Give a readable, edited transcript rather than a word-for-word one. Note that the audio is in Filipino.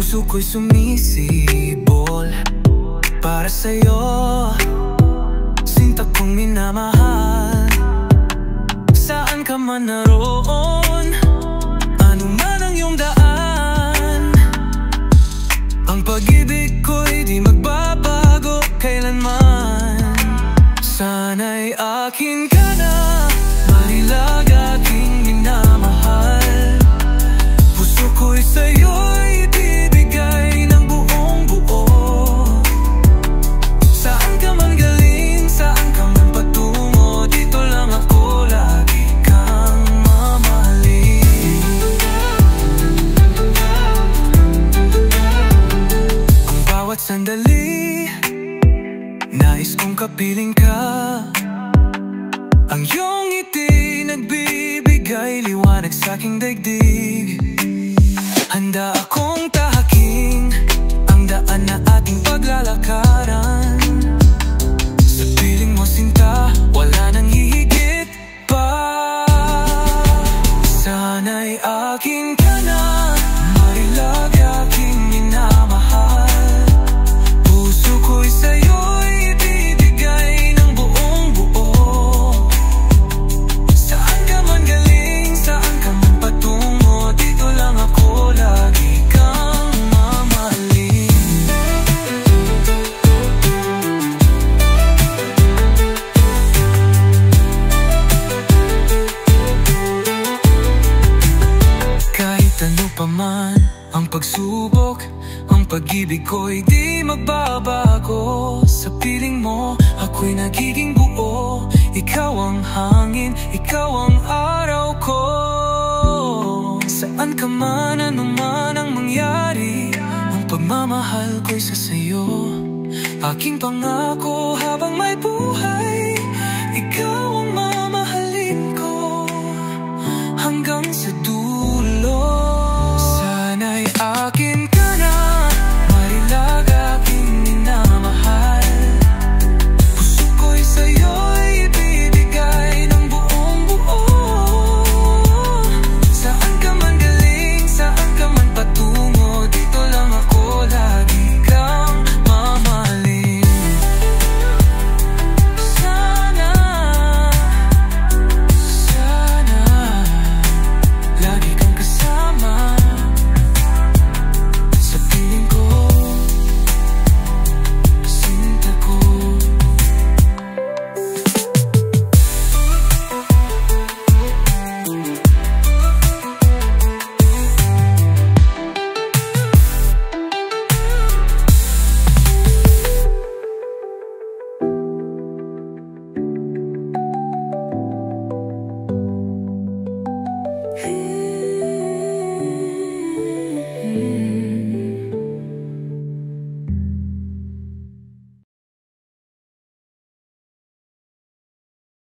puso ko'y sumisibol para sa'yo, sinta kong minamahal. Saan ka man naroon, ano man ang iyong daan, ang pag-ibig ko'y di magbabago kailanman. Sana'y akin ka na, marilag aking minamahal. Puso ko'y sa'yo'y ibibigay ng buong buo. Saan ka man galing, saan ka man patungo, dito lang ako lagi kang mamahalin. Ang bawat sandali, nais kong kapiling ka. Ang iyong ngiti nagbibigay liwanag sa'king daigdig. Handa akong tahaking ang daan na ating paglalakaran. Sa piling mo sinta, wala nang hihigit pa. Sana'y akin ka na, marilag aking minamahal. Puso ko'y sa'yo'y ibibigay ng buong buo. Saan ka man galing, saan ka man patungo, dito lang ako lagi kang mamahalin. Kahit ano pa man ang pagsubok, ang pag-ibig ko'y di magbabago. Sa piling mo, ako'y nagiging buo. Ikaw ang hangin, ikaw ang araw ko. Saan ka man, ano man ang mangyari, ang pagmamahal ko'y sa sayo. Aking pangako habang may